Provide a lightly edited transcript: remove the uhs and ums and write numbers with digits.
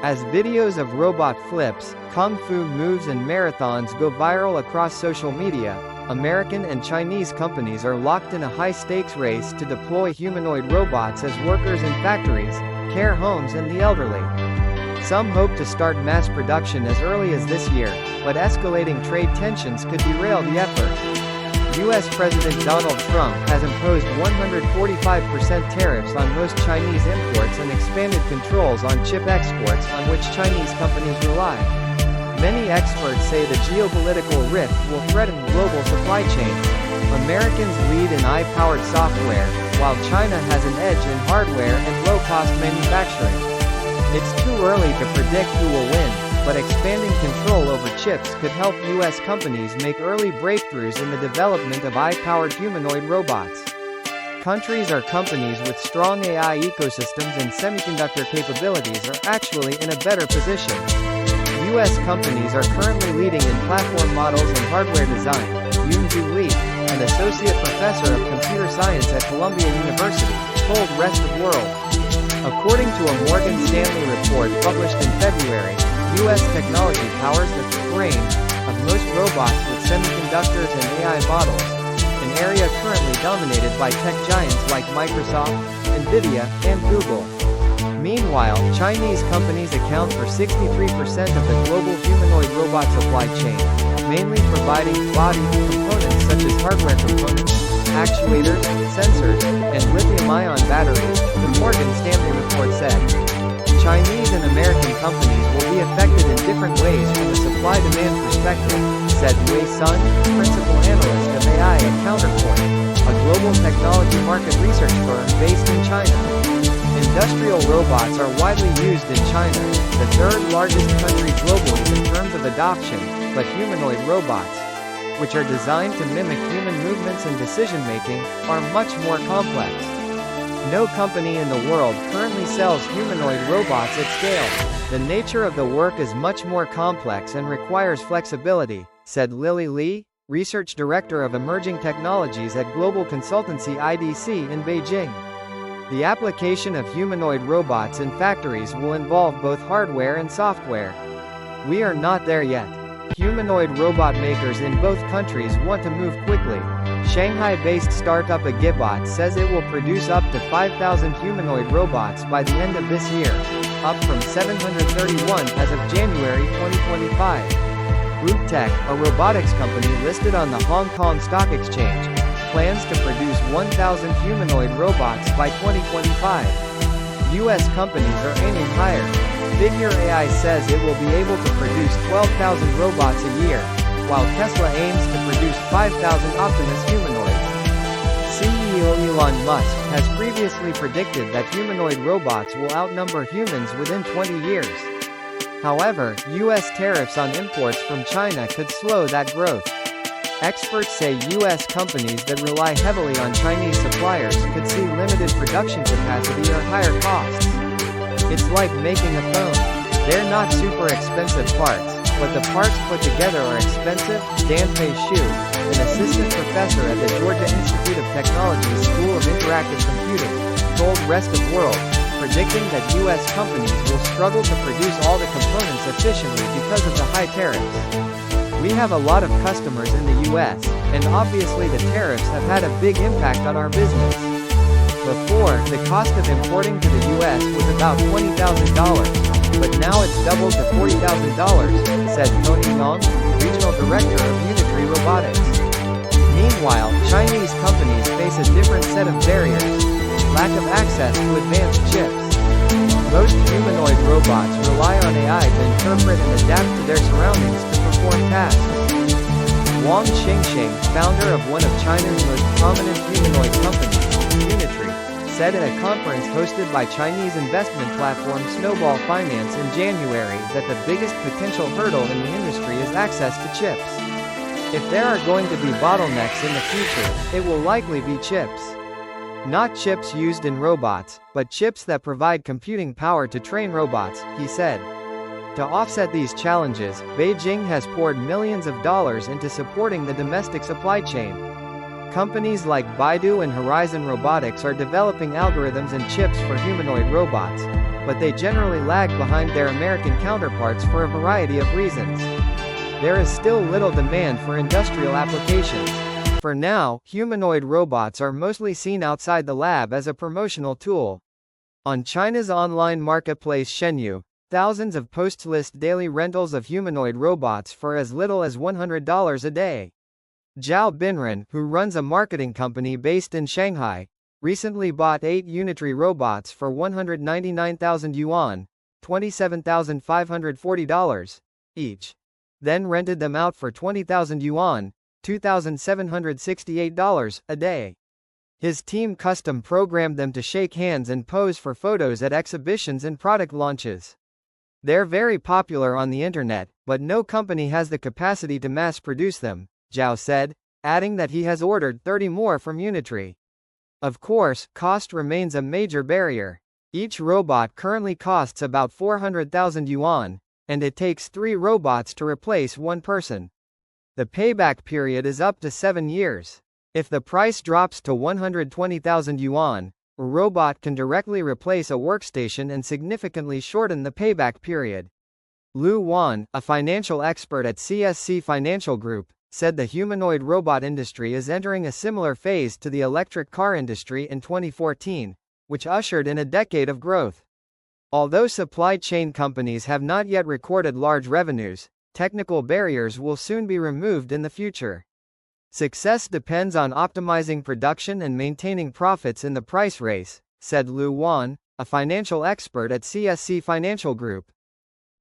As videos of robot flips, kung fu moves and marathons go viral across social media, American and Chinese companies are locked in a high-stakes race to deploy humanoid robots as workers in factories, care homes and the elderly. Some hope to start mass production as early as this year, but escalating trade tensions could derail the effort. U.S. President Donald Trump has imposed 145% tariffs on most Chinese imports and expanded controls on chip exports on which Chinese companies rely. Many experts say the geopolitical rift will threaten global supply chains. Americans lead in AI-powered software, while China has an edge in hardware and low-cost manufacturing. It's too early to predict who will win, but expanding control over chips could help U.S. companies make early breakthroughs in the development of AI-powered humanoid robots. Countries or companies with strong AI ecosystems and semiconductor capabilities are actually in a better position. U.S. companies are currently leading in platform models and hardware design. Yoonju Lee, an associate professor of computer science at Columbia University, told Rest of World. According to a Morgan Stanley report published in February, U.S. technology powers the brain of most robots with semiconductors and AI models, an area currently dominated by tech giants like Microsoft, Nvidia, and Google. Meanwhile, Chinese companies account for 63% of the global humanoid robot supply chain, mainly providing body components such as hardware components, actuators, sensors, and lithium-ion batteries, the Morgan Stanley report said. Chinese and American companies will be affected in different ways from a supply-demand perspective, said Wei Sun, principal analyst of AI at Counterpoint, a global technology market research firm based in China. Industrial robots are widely used in China, the third largest country globally in terms of adoption, but humanoid robots, which are designed to mimic human movements and decision-making, are much more complex. No company in the world currently sells humanoid robots at scale. The nature of the work is much more complex and requires flexibility, said Lily Li, research director of emerging technologies at global consultancy IDC in Beijing. The application of humanoid robots in factories will involve both hardware and software. We are not there yet. Humanoid robot makers in both countries want to move quickly. Shanghai-based startup Agibot says it will produce up to 5,000 humanoid robots by the end of this year, up from 731 as of January 2025. Rootech, a robotics company listed on the Hong Kong Stock Exchange, plans to produce 1,000 humanoid robots by 2025. U.S. companies are aiming higher. Figure AI says it will be able to produce 12,000 robots a year, while Tesla aims to produce 5,000 Optimus humanoids. CEO Elon Musk has previously predicted that humanoid robots will outnumber humans within 20 years. However, U.S. tariffs on imports from China could slow that growth. Experts say U.S. companies that rely heavily on Chinese suppliers could see limited production capacity or higher costs. It's like making a phone. They're not super expensive parts, but the parts put together are expensive. Dan Pei Xu, an assistant professor at the Georgia Institute of Technology's School of Interactive Computing, told Rest of World, predicting that U.S. companies will struggle to produce all the components efficiently because of the high tariffs. We have a lot of customers in the U.S., and obviously the tariffs have had a big impact on our business. Before, the cost of importing to the U.S. was about $20,000, but now it's doubled to $40,000, said Tony Yang, regional director of Unitary Robotics. Meanwhile, Chinese companies face a different set of barriers: lack of access to advanced chips. Most humanoid robots rely on AI to interpret and adapt to their surroundings to perform tasks. Wang Xingxing, founder of one of China's most prominent humanoid companies, Unitary, said at a conference hosted by Chinese investment platform Snowball Finance in January that the biggest potential hurdle in the industry is access to chips. If there are going to be bottlenecks in the future, it will likely be chips. Not chips used in robots, but chips that provide computing power to train robots, he said. To offset these challenges, Beijing has poured millions of dollars into supporting the domestic supply chain. Companies like Baidu and Horizon Robotics are developing algorithms and chips for humanoid robots, but they generally lag behind their American counterparts for a variety of reasons. There is still little demand for industrial applications. For now, humanoid robots are mostly seen outside the lab as a promotional tool. On China's online marketplace Shenyu, thousands of posts list daily rentals of humanoid robots for as little as $100 a day. Zhao Binren, who runs a marketing company based in Shanghai, recently bought 8 Unitree robots for 199,000 yuan, $27,540 each. Then rented them out for 20,000 yuan, $2,768 a day. His team custom programmed them to shake hands and pose for photos at exhibitions and product launches. They're very popular on the internet, but no company has the capacity to mass produce them, Zhao said, adding that he has ordered 30 more from Unitree. Of course, cost remains a major barrier. Each robot currently costs about 400,000 yuan, and it takes 3 robots to replace 1 person. The payback period is up to 7 years. If the price drops to 120,000 yuan, a robot can directly replace a workstation and significantly shorten the payback period. Lu Wan, a financial expert at CSC Financial Group, said the humanoid robot industry is entering a similar phase to the electric car industry in 2014, which ushered in a decade of growth. Although supply chain companies have not yet recorded large revenues, technical barriers will soon be removed in the future. Success depends on optimizing production and maintaining profits in the price race, said Lu Wan, a financial expert at CSC Financial Group.